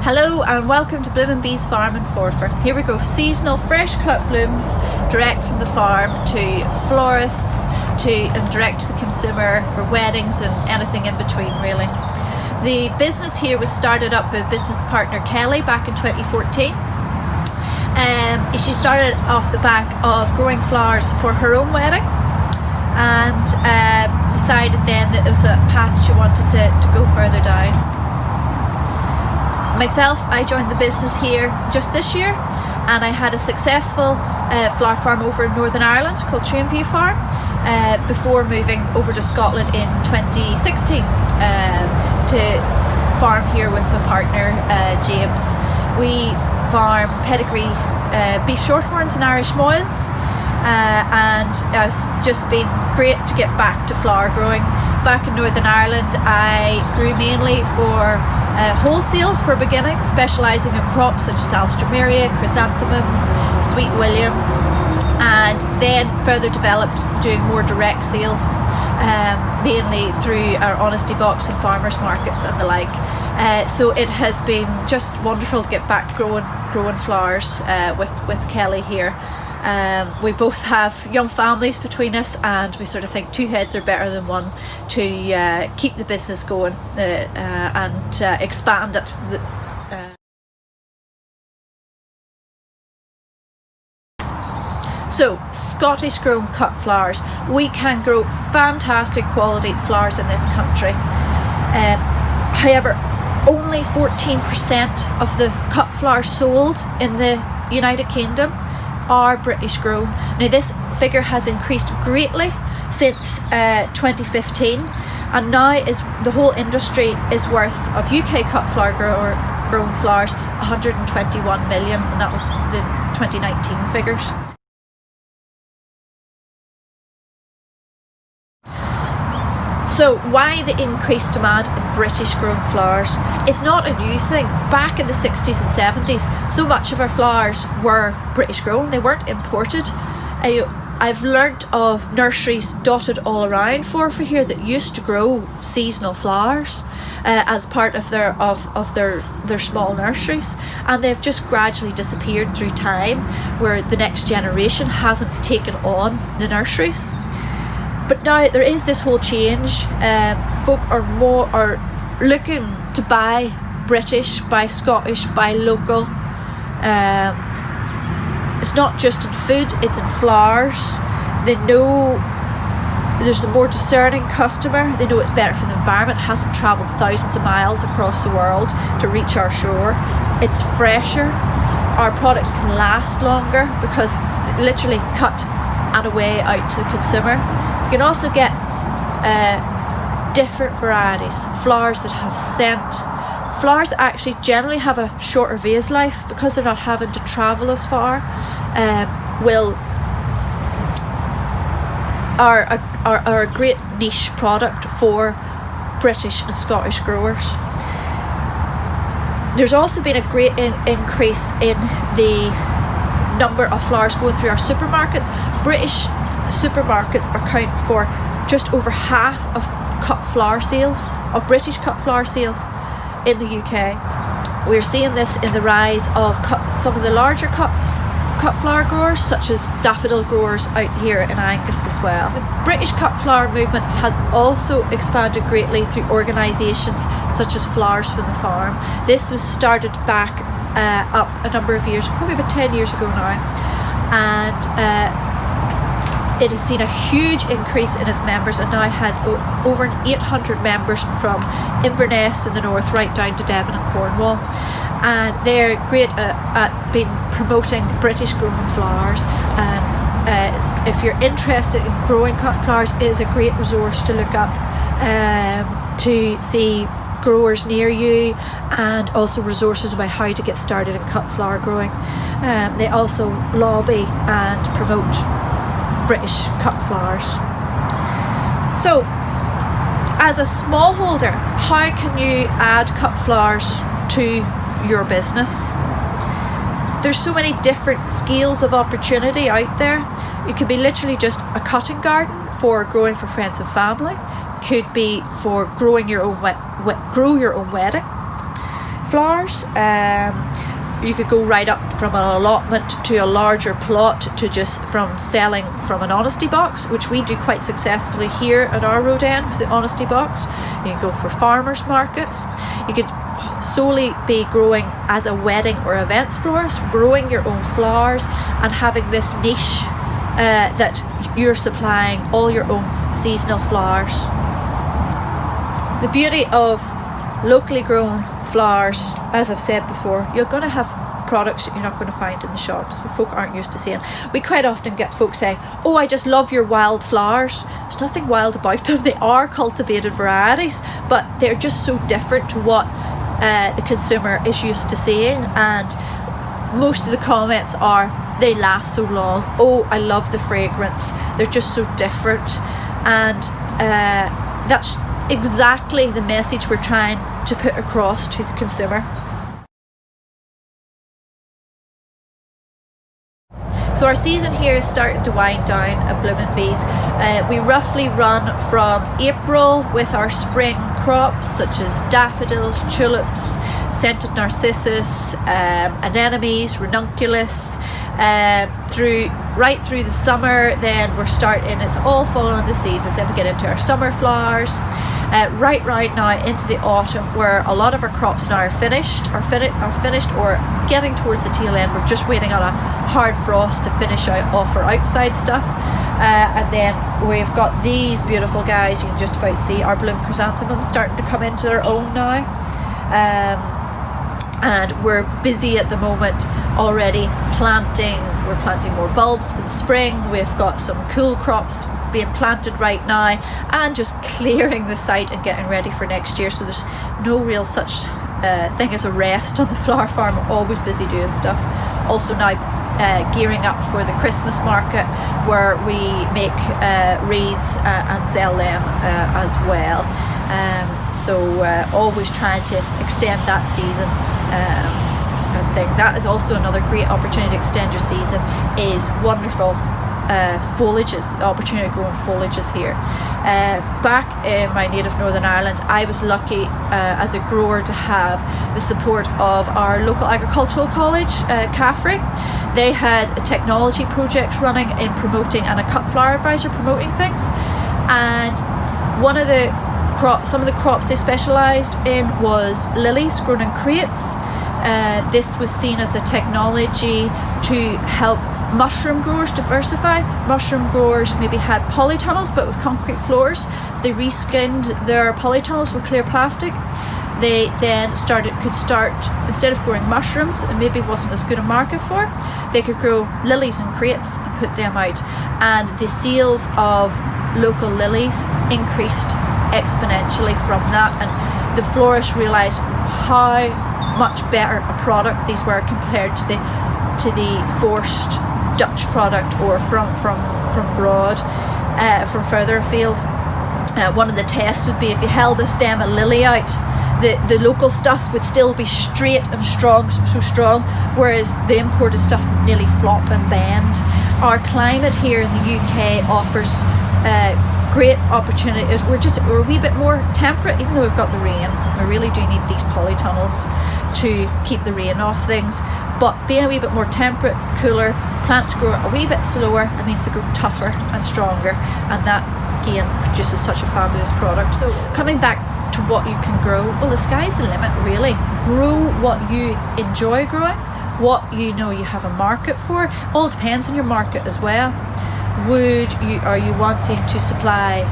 Hello and welcome to Blooming Bees Farm in Forfar. Here we go, seasonal fresh cut blooms direct from the farm to florists and direct to the consumer for weddings and anything in between really. The business here was started up by business partner Kelly back in 2014. She started off the back of growing flowers for her own wedding and decided then that it was a path she wanted to go further down. Myself, I joined the business here just this year and I had a successful flower farm over in Northern Ireland called Chrysanthemums Farm before moving over to Scotland in 2016 to farm here with my partner James. We farm pedigree beef shorthorns and Irish moils and it's just been great to get back to flower growing. Back in Northern Ireland I grew mainly for wholesale for beginning, specialising in crops such as Alstroemeria, Chrysanthemums, Sweet William, and then further developed doing more direct sales, mainly through our honesty box and farmers markets and the like. So it has been just wonderful to get back growing flowers with Kelly here. We both have young families between us and we sort of think two heads are better than one to keep the business going and expand it. So, Scottish grown cut flowers. We can grow fantastic quality flowers in this country. However, only 14% of the cut flowers sold in the United Kingdom are British grown. Now this figure has increased greatly since 2015 and now is the whole industry is worth of UK cut flower grown flowers 121 million, and that was the 2019 figures. So why the increased demand in British grown flowers? It's not a new thing. Back in the 60s and 70s, so much of our flowers were British grown, they weren't imported. I've learnt of nurseries dotted all around Forfar here that used to grow seasonal flowers as part of their small nurseries, and they've just gradually disappeared through time where the next generation hasn't taken on the nurseries. But now there is this whole change. Folk are looking to buy British, buy Scottish, buy local. It's not just in food, it's in flowers. They know there's a more discerning customer. They know it's better for the environment. It hasn't travelled thousands of miles across the world to reach our shore. It's fresher. Our products can last longer because they literally cut and away out to the consumer. You can also get different varieties, flowers that have scent, flowers that actually generally have a shorter vase life because they're not having to travel as far, are a great niche product for British and Scottish growers. There's also been a great increase in the number of flowers going through our supermarkets. British supermarkets account for just over half of British cut flower sales in the UK. We're seeing this in the rise of some of the larger cut flower growers such as daffodil growers out here in Angus as well. The British cut flower movement has also expanded greatly through organisations such as Flowers for the Farm. This was started back up a number of years, probably about 10 years ago now, and it has seen a huge increase in its members and now has over 800 members from Inverness in the north right down to Devon and Cornwall, and they're great at being promoting British grown flowers. And if you're interested in growing cut flowers, it is a great resource to look up to see growers near you and also resources about how to get started in cut flower growing. They also lobby and promote British cut flowers. So as a smallholder, how can you add cut flowers to your business? There's so many different scales of opportunity out there. It could be literally just a cutting garden for growing for friends and family. Could be for growing your own grow your own wedding. flowers. You could go right up from an allotment to a larger plot to just from selling from an honesty box, which we do quite successfully here at our road end with the honesty box. You can go for farmers markets. You could solely be growing as a wedding or events florist, growing your own flowers and having this niche that you're supplying all your own seasonal flowers. The beauty of locally grown flowers, as I've said before, you're going to have products that you're not going to find in the shops. Folk aren't used to seeing. We quite often get folks saying, oh, I just love your wild flowers. There's nothing wild about them. They are cultivated varieties, but they're just so different to what the consumer is used to seeing. And most of the comments are, they last so long. Oh, I love the fragrance. They're just so different. And that's exactly the message we're trying to put across to the consumer. So our season here is starting to wind down at Bloomin' Bees. We roughly run from April with our spring crops such as daffodils, tulips, scented narcissus, anemones, ranunculus, right through the summer. Then we're starting, it's all following the seasons, then we get into our summer flowers. Right now into the autumn, where a lot of our crops now are finished or getting towards the tail end. We're just waiting on a hard frost to finish off our outside stuff, and then we've got these beautiful guys. You can just about see our bloom chrysanthemums starting to come into their own now, and we're busy at the moment already planting. We're planting more bulbs for the spring. We've got some cool crops being planted right now, and just clearing the site and getting ready for next year. So there's no real such thing as a rest on the flower farm. We're always busy doing stuff. Also now gearing up for the Christmas market, where we make wreaths and sell them as well. So always trying to extend that season. I think that is also another great opportunity to extend your season, is wonderful foliages, the opportunity to grow foliages here. Back in my native Northern Ireland, I was lucky as a grower to have the support of our local agricultural college, Caffrey. They had a technology project running in promoting, and a cut flower advisor promoting things, and one of the some of the crops they specialised in was lilies grown in crates. This was seen as a technology to help mushroom growers diversify. Mushroom growers maybe had polytunnels but with concrete floors. They reskinned their polytunnels with clear plastic. They then could start, instead of growing mushrooms that maybe wasn't as good a market for, they could grow lilies in crates and put them out, and the sales of local lilies increased exponentially from that. And the florists realised how much better a product these were compared to the forced Dutch product, or from abroad, from further afield. One of the tests would be if you held a stem of lily out, the local stuff would still be straight and strong, so strong, whereas the imported stuff would nearly flop and bend. Our climate here in the UK offers great opportunities. We're a wee bit more temperate, even though we've got the rain. We really do need these polytunnels to keep the rain off things, but being a wee bit more temperate, cooler, plants grow a wee bit slower. It means they grow tougher and stronger, and that again produces such a fabulous product. So coming back to what you can grow, well, the sky's the limit really. Grow what you enjoy growing, what you know you have a market for. All depends on your market as well. Are you wanting to supply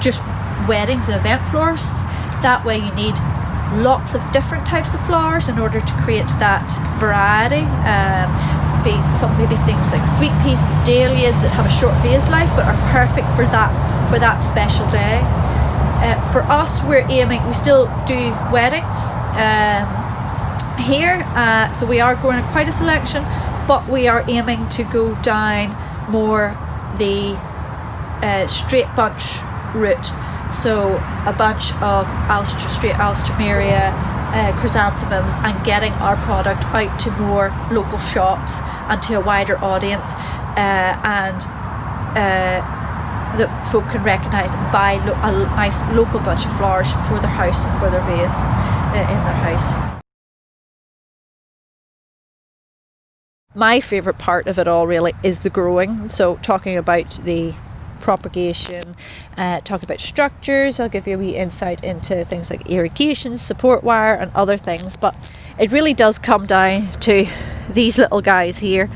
just weddings and event florists? That way you need lots of different types of flowers in order to create that variety. Maybe things like sweet peas and dahlias that have a short vase life but are perfect for that special day. For us, we still do weddings here, so we are growing quite a selection, but we are aiming to go down more the straight bunch route. So a bunch of straight alstroemeria, chrysanthemums, and getting our product out to more local shops and to a wider audience, and that folk can recognise and buy a nice local bunch of flowers for their house and for their vase in their house. My favourite part of it all really is the growing. So talking about the propagation, talk about structures, I'll give you a wee insight into things like irrigation, support wire and other things, but it really does come down to these little guys here.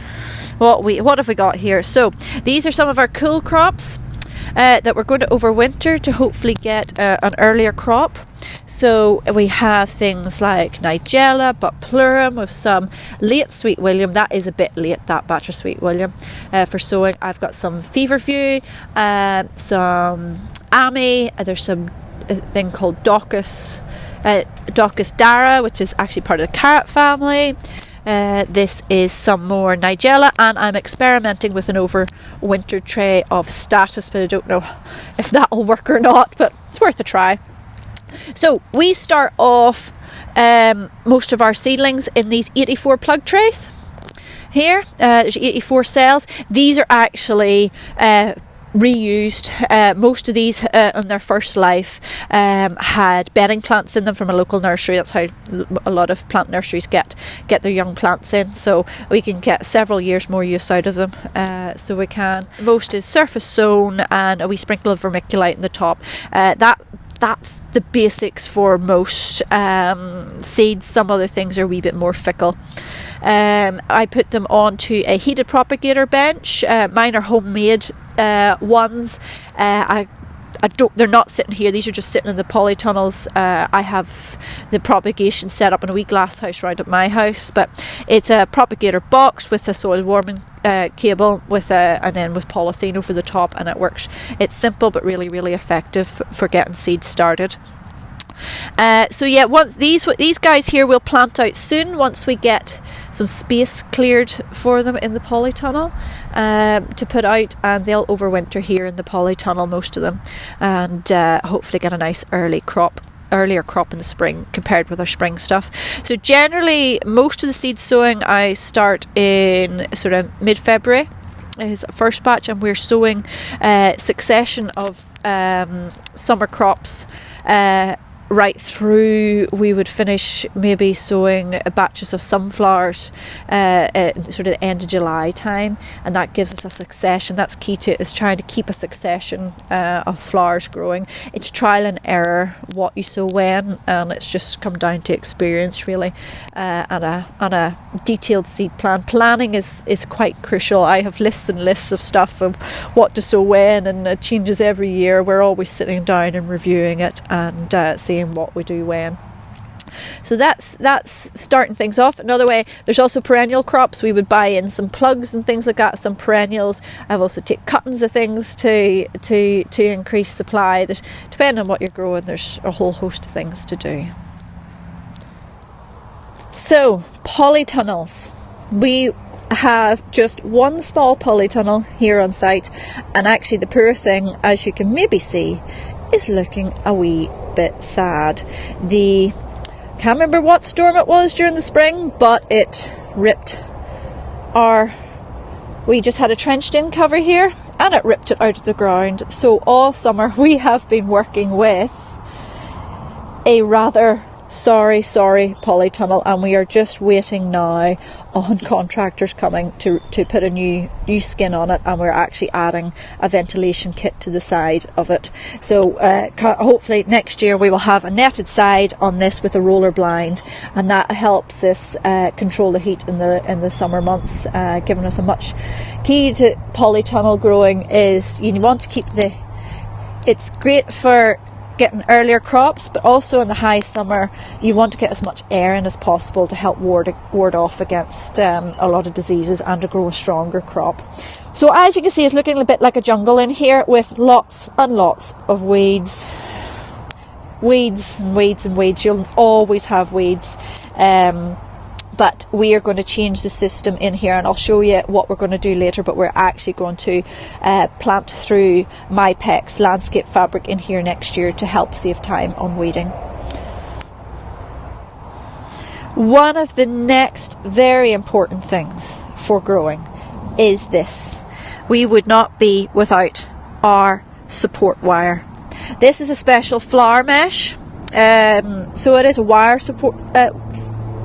What have we got here? So these are some of our cool crops that we're going to overwinter to hopefully get an earlier crop. So we have things like Nigella, Butplurum, with some late Sweet William. That is a bit late, that batch of Sweet William for sowing. I've got some Feverfew, some Ami, there's some thing called Docus Dara, which is actually part of the carrot family. This is some more Nigella, and I'm experimenting with an overwinter tray of Status, but I don't know if that'll work or not, but it's worth a try. So we start off most of our seedlings in these 84 plug trays here. There's 84 cells. These are actually reused. Most of these in their first life had bedding plants in them from a local nursery. That's how a lot of plant nurseries get their young plants in, so we can get several years more use out of them. So we can. Most is surface sown and a wee sprinkle of vermiculite in the top. That's the basics for most seeds. Some other things are a wee bit more fickle. I put them onto a heated propagator bench. Mine are homemade ones. They're not sitting here, these are just sitting in the polytunnels. I have the propagation set up in a wee glass house right at my house, but it's a propagator box with a soil warming cable and then with polythene over the top, and it works. It's simple but really, really effective for getting seeds started. So yeah, once these guys here will plant out soon once we get some space cleared for them in the polytunnel to put out, and they'll overwinter here in the polytunnel, most of them, and hopefully get a nice earlier crop in the spring compared with our spring stuff. So generally most of the seed sowing I start in sort of mid-February is first batch, and we're sowing succession of summer crops right through. We would finish maybe sowing batches of sunflowers at sort of the end of July time, and that gives us a succession. That's key to it, is trying to keep a succession of flowers growing. It's trial and error what you sow when, and it's just come down to experience really, and a detailed seed plan. Planning is quite crucial. I have lists and lists of stuff of what to sow when, and it changes every year. We're always sitting down and reviewing it and seeing what we do when. So that's starting things off. Another way, there's also perennial crops. We would buy in some plugs and things like that, some perennials. I've also taken cuttings of things to increase supply. There's, depending on what you're growing, there's a whole host of things to do. So polytunnels, we have just one small polytunnel here on site, and actually the poor thing, as you can maybe see, is looking a wee bit sad. Can't remember what storm it was during the spring, but it ripped we just had a trenched in cover here, and it ripped it out of the ground. So all summer we have been working with a rather sorry polytunnel, and we are just waiting now on contractors coming to put a new skin on it, and we're actually adding a ventilation kit to the side of it. So hopefully next year we will have a netted side on this with a roller blind, and that helps us control the heat in the summer months, giving us a much. Key to polytunnel growing is you want to keep it's great for getting earlier crops, but also in the high summer you want to get as much air in as possible to help ward off against a lot of diseases and to grow a stronger crop. So as you can see, it's looking a bit like a jungle in here with lots and lots of weeds. Weeds and weeds and weeds. You'll always have weeds. But we are going to change the system in here, and I'll show you what we're going to do later, but we're actually going to plant through MyPEX landscape fabric in here next year to help save time on weeding. One of the next very important things for growing is this. We would not be without our support wire. This is a special flower mesh, so it is a wire support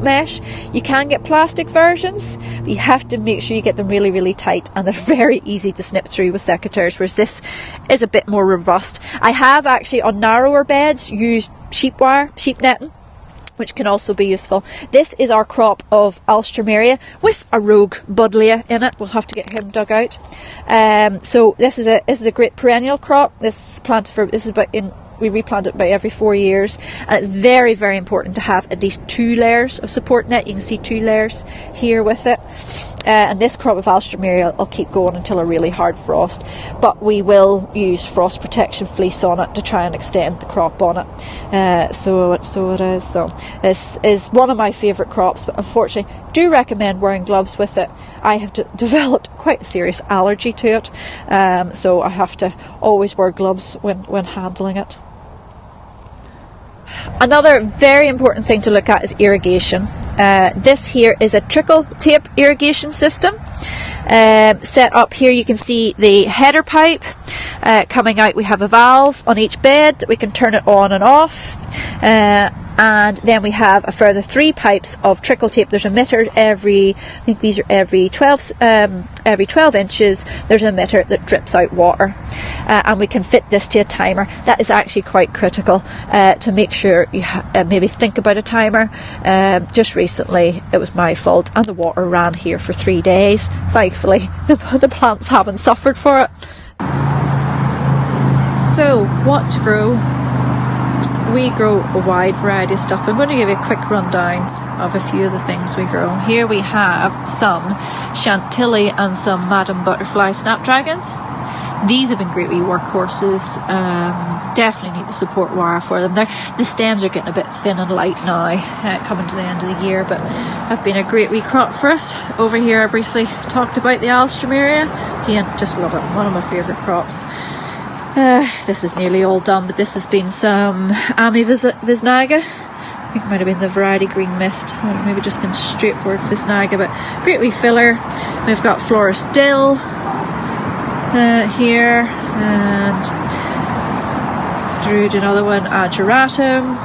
mesh. You can get plastic versions, but you have to make sure you get them really, really tight, and they're very easy to snip through with secateurs, whereas this is a bit more robust. I have actually on narrower beds used sheep netting, which can also be useful. This is our crop of Alstroemeria with a rogue Buddleia in it. We'll have to get him dug out. So this is a great perennial crop. This is planted for, this is about we replant it about every 4 years, and it's very, very important to have at least 2 layers of support net. You can see 2 layers here with it. And this crop of Alstroemeria will keep going until a really hard frost, but we will use frost protection fleece on it to try and extend the crop on it. So it is. So this is one of my favourite crops, but unfortunately do recommend wearing gloves with it. I have developed quite a serious allergy to it, so I have to always wear gloves when handling it. Another very important thing to look at is irrigation. This here is a trickle tape irrigation system. Set up here, you can see the header pipe coming out. We have a valve on each bed that we can turn it on and off, and then we have a further 3 pipes of trickle tape. There's a emitter I think these are every 12 inches. There's an emitter that drips out water, and we can fit this to a timer. That is actually quite critical to make sure you maybe think about a timer. Just recently it was my fault and the water ran here for 3 days. Thankfully the plants haven't suffered for it. So what to grow? We grow a wide variety of stuff. I'm going to give you a quick rundown of a few of the things we grow. Here we have some Chantilly and some Madam Butterfly snapdragons. These have been great wee workhorses. Definitely need the support wire for them. The stems are getting a bit thin and light now, coming to the end of the year, but have been a great wee crop for us. Over here I briefly talked about the Alstroemeria. Again, just love it. One of my favourite crops. This is nearly all done, but this has been some Ami Visnaga. I think it might have been the variety Green Mist, or maybe just been straightforward Visnaga, but great wee filler. We've got Florist Dill here, and through to another one, Ageratum,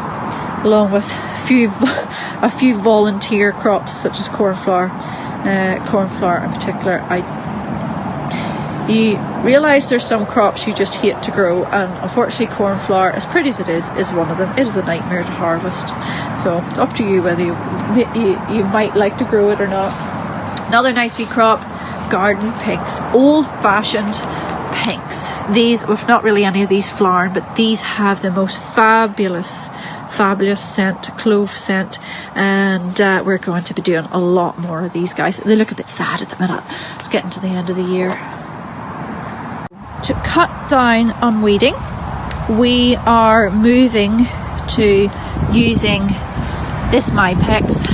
along with a few volunteer crops such as cornflower. Cornflower in particular, you realise there's some crops you just hate to grow, and unfortunately cornflower, as pretty as it is one of them. It is a nightmare to harvest, so it's up to you whether you might like to grow it or not. Another nice wee crop, garden pinks, old-fashioned pinks. These, with not really any of these flowering, but these have the most fabulous scent, clove scent, and we're going to be doing a lot more of these guys. They look a bit sad at the minute. It's getting to the end of the year. To cut down on weeding, we are moving to using this Mypex.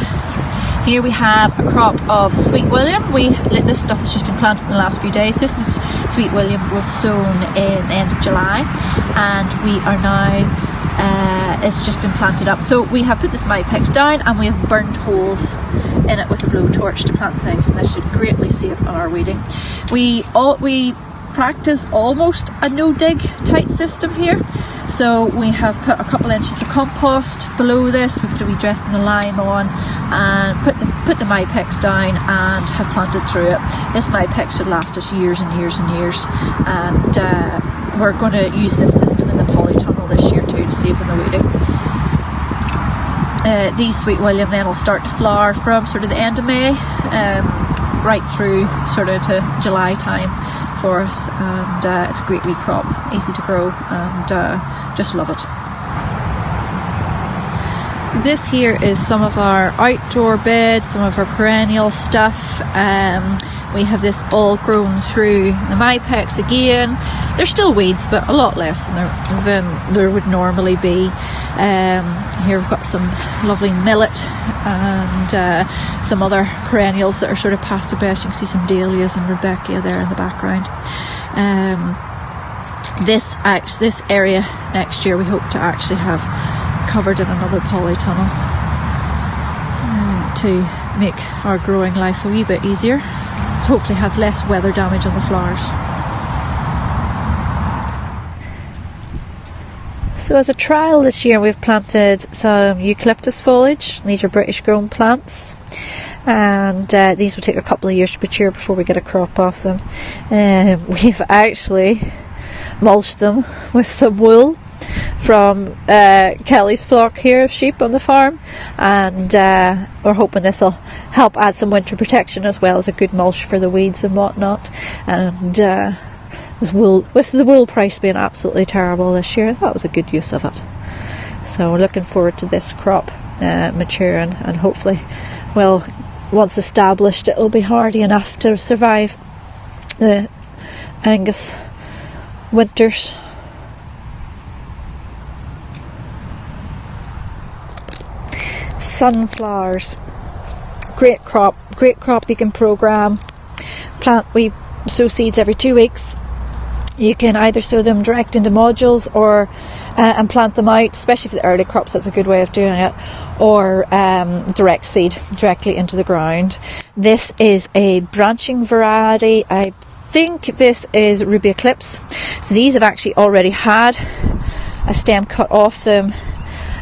Here we have a crop of Sweet William. This stuff has just been planted in the last few days. This was Sweet William was sown in the end of July, and we are now it's just been planted up. So we have put this Mypex down, and we have burned holes in it with a blowtorch to plant things, and this should greatly save on our weeding. We practice almost a no-dig type system here. So we have put a couple inches of compost below this. We've put a wee dressing the lime on, and put the Mypex down and have planted through it. This Mypex should last us years and years and years, and we're going to use this system in the Polytunnel this year too to save on the weeding. These Sweet William then will start to flower from sort of the end of May right through sort of to July time for us, and it's a great wee crop, easy to grow, and just love it. This here is some of our outdoor beds, some of our perennial stuff. We have this all grown through the Mypex again. There's still weeds, but a lot less than there would normally be. Here we've got some lovely millet and some other perennials that are sort of past their best. You can see some dahlias and Rebecca there in the background. This area next year we hope to actually have covered in another polytunnel to make our growing life a wee bit easier. Hopefully have less weather damage on the flowers. So as a trial this year we've planted some eucalyptus foliage. These are British grown plants, and these will take a couple of years to mature before we get a crop off them. We've actually mulched them with some wool from Kelly's flock here of sheep on the farm, and we're hoping this will help add some winter protection as well as a good mulch for the weeds and whatnot. And with the wool price being absolutely terrible this year, I thought it was a good use of it. So we're looking forward to this crop maturing, and hopefully, well, once established, it will be hardy enough to survive the Angus winters. Sunflowers, great crop you can program. We sow seeds every 2 weeks. You can either sow them direct into modules or and plant them out, especially for the early crops. That's a good way of doing it. Or direct seed directly into the ground. This is a branching variety. I think this is Ruby Eclipse. So these have actually already had a stem cut off them,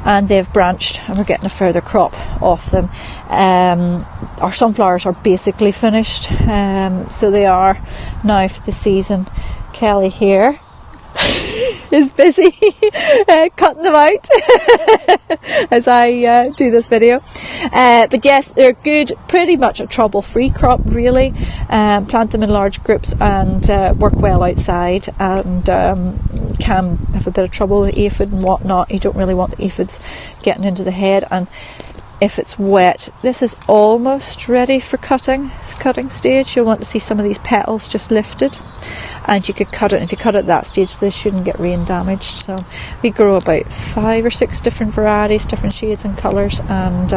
and they've branched, and we're getting a further crop off them. Our sunflowers are basically finished, so they are now for the season. Kelly here is busy cutting them out as I do this video. But yes, they're good, pretty much a trouble-free crop really. Plant them in large groups and work well outside, and can have a bit of trouble with aphid and whatnot. You don't really want the aphids getting into the head, and if it's wet, this is almost ready for cutting. It's cutting stage. You'll want to see some of these petals just lifted, and you could cut it. If you cut it at that stage, this shouldn't get rain damaged. So we grow about 5 or 6 different varieties, different shades and colours, and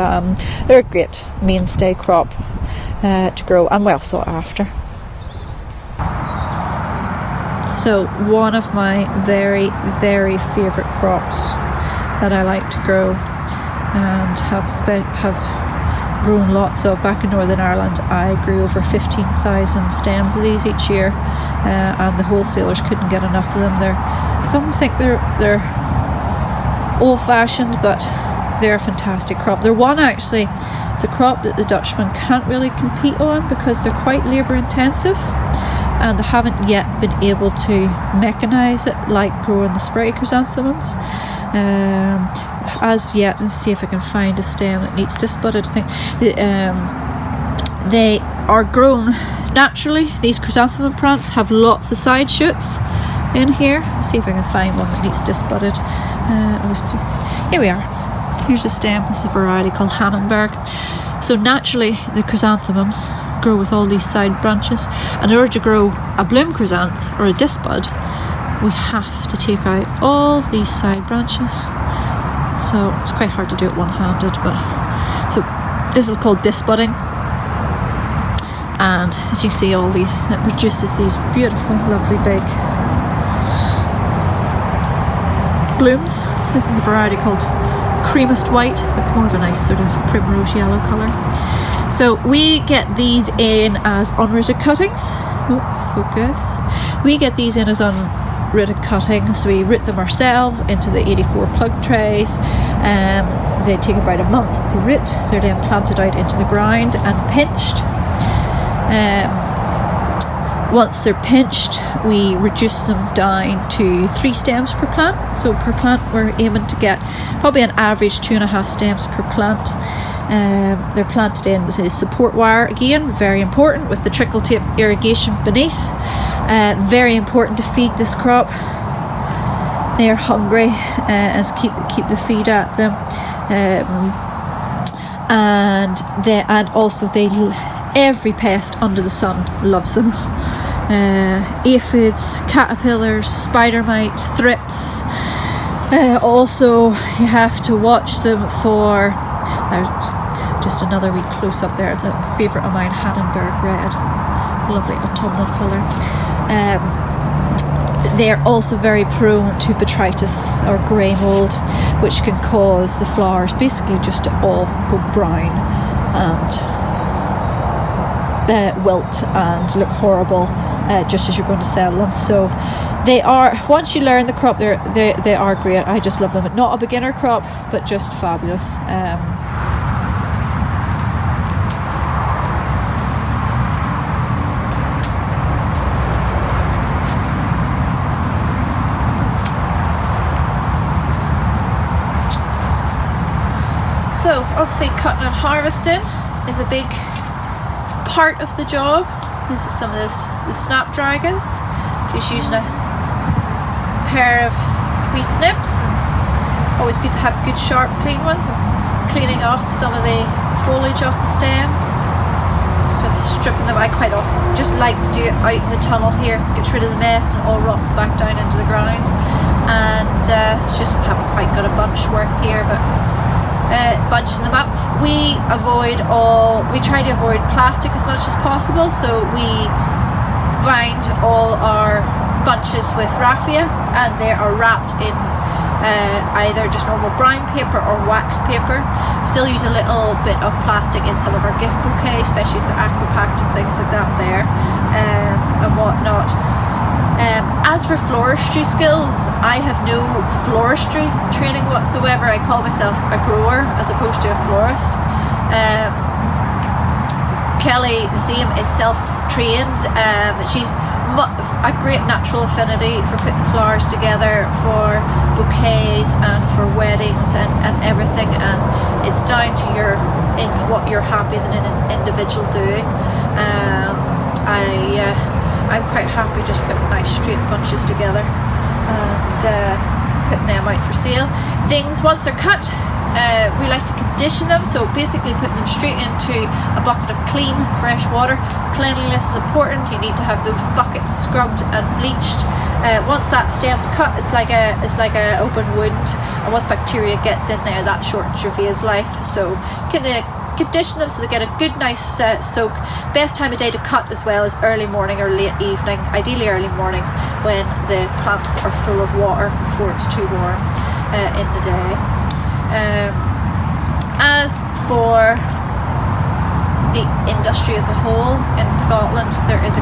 they're a great mainstay crop to grow, and well sought after. So one of my very, very favourite crops that I like to grow and have grown lots of back in Northern Ireland. I grew over 15,000 stems of these each year, and the wholesalers couldn't get enough of them. Some think they're old-fashioned, but they're a fantastic crop. They're one actually, it's a crop that the Dutchmen can't really compete on because they're quite labour intensive, and they haven't yet been able to mechanise it like growing the spray chrysanthemums. As yet, let's see if I can find a stem that needs disbudded. I think they are grown naturally. These chrysanthemum plants have lots of side shoots in here. Let's see if I can find one that needs disbudded. Here we are. Here's a stem. It's a variety called Hannenberg. So naturally, the chrysanthemums grow with all these side branches, and in order to grow a bloom chrysanth or a disbud, we have to take out all these side branches. So it's quite hard to do it one-handed, but so this is called disbudding, and as you can see, all these, it produces these beautiful, lovely big blooms. This is a variety called creamest white. It's more of a nice sort of primrose yellow colour. So we get these in as unrooted cuttings. Oh, focus. We get these in as unrooted cuttings. We root them ourselves into the 84 plug trays. They take about a month to root. They're then planted out into the ground and pinched. Once they're pinched, we reduce them down to 3 stems per plant. So per plant, we're aiming to get probably an average 2.5 stems per plant. They're planted in with support wire, again very important, with the trickle tape irrigation beneath. Very important to feed this crop. They are hungry, and keep the feed at them, and also every pest under the sun loves them. Aphids, caterpillars, spider mite, thrips. Also, you have to watch them for. Just another wee close up there. It's a favourite of mine, Hannenberg Red, lovely autumnal colour. They are also very prone to botrytis or grey mould, which can cause the flowers basically just to all go brown and wilt and look horrible just as you're going to sell them. So they are, once you learn the crop, they are great. I just love them. Not a beginner crop, but just fabulous. So obviously cutting and harvesting is a big part of the job. This is some of the snapdragons. Just using a pair of wee snips. It's always good to have good sharp clean ones. And cleaning off some of the foliage off the stems. Just stripping them. I quite often just like to do it out in the tunnel here. Gets rid of the mess and all rots back down into the ground. And it's just I haven't quite got a bunch worth here, but bunching them up. We try to avoid plastic as much as possible, so we bind all our bunches with raffia, and they are wrapped in either just normal brown paper or wax paper. Still use a little bit of plastic in some of our gift bouquets, especially if they're aquapacked and things like that there, and whatnot. As for floristry skills, I have no floristry training whatsoever. I call myself a grower as opposed to a florist. Kelly, the same, is self-trained. She's a great natural affinity for putting flowers together for bouquets and for weddings and everything, and it's down to what you're happy as an individual doing. I'm quite happy just putting nice straight bunches together and putting them out for sale. Things, once they're cut, we like to condition them, so basically putting them straight into a bucket of clean, fresh water. Cleanliness is important. You need to have those buckets scrubbed and bleached. Once that stem's cut, it's like a open wound, and once bacteria gets in there, that shortens your vase life. So condition them so they get a good nice soak. Best time of day to cut as well is early morning or late evening, ideally early morning when the plants are full of water before it's too warm in the day. As for the industry as a whole in Scotland, there is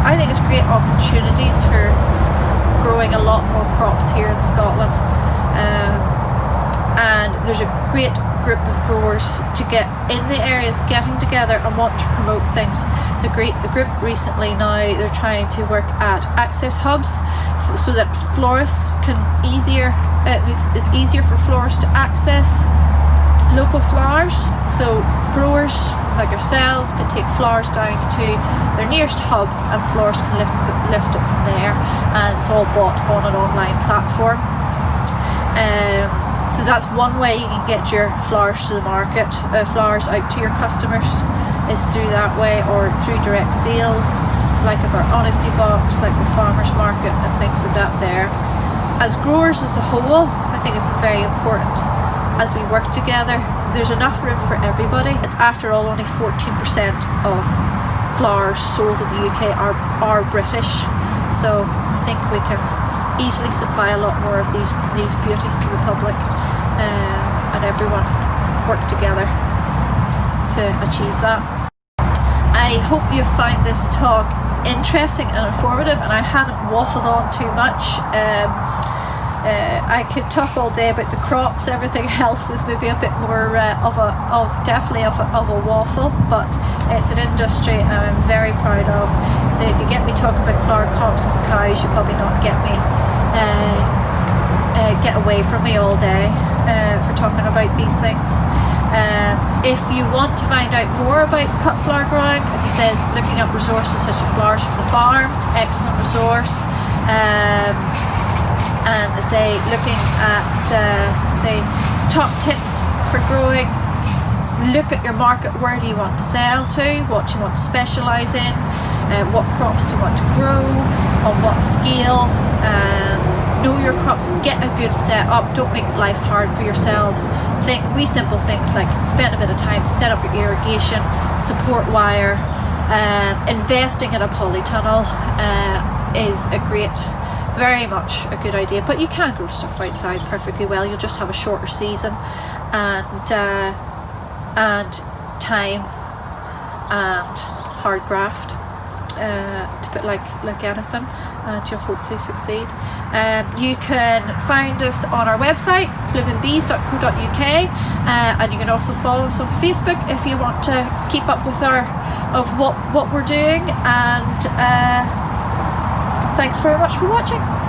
I think it's great opportunities for growing a lot more crops here in Scotland, and there's a great group of growers to get in the areas getting together and want to promote things. It's a group recently now, they're trying to work at access hubs so that florists can it's easier for florists to access local flowers. So growers like ourselves can take flowers down to their nearest hub and florists can lift it from there, and it's all bought on an online platform. So that's one way you can get your flowers to the market, flowers out to your customers, is through that way, or through direct sales, like of our honesty box, like the farmers market and things like that there. As growers as a whole, I think it's very important as we work together. There's enough room for everybody. After all, only 14% of flowers sold in the UK are British, so I think we can easily supply a lot more of these beauties to the public, and everyone work together to achieve that. I hope you found this talk interesting and informative, and I haven't waffled on too much. I could talk all day about the crops. Everything else is maybe a bit more definitely of a waffle, but it's an industry I'm very proud of. So if you get me talking about flower crops and cows, you probably not get me get away from me all day for talking about these things. If you want to find out more about cut flower growing, as it says, looking up resources such as Flowers from the Farm, excellent resource. And say looking at top tips for growing. Look at your market. Where do you want to sell to? What do you want to specialise in? What crops do you want to grow? On what scale? Know your crops and get a good setup. Don't make life hard for yourselves. Think wee simple things like spend a bit of time to set up your irrigation, support wire. Investing in a polytunnel is very much a good idea, but you can grow stuff outside perfectly well. You'll just have a shorter season and time and hard graft. to put like anything, and you'll hopefully succeed. You can find us on our website, bloomingbees.co.uk, and you can also follow us on Facebook if you want to keep up with what we're doing. And thanks very much for watching.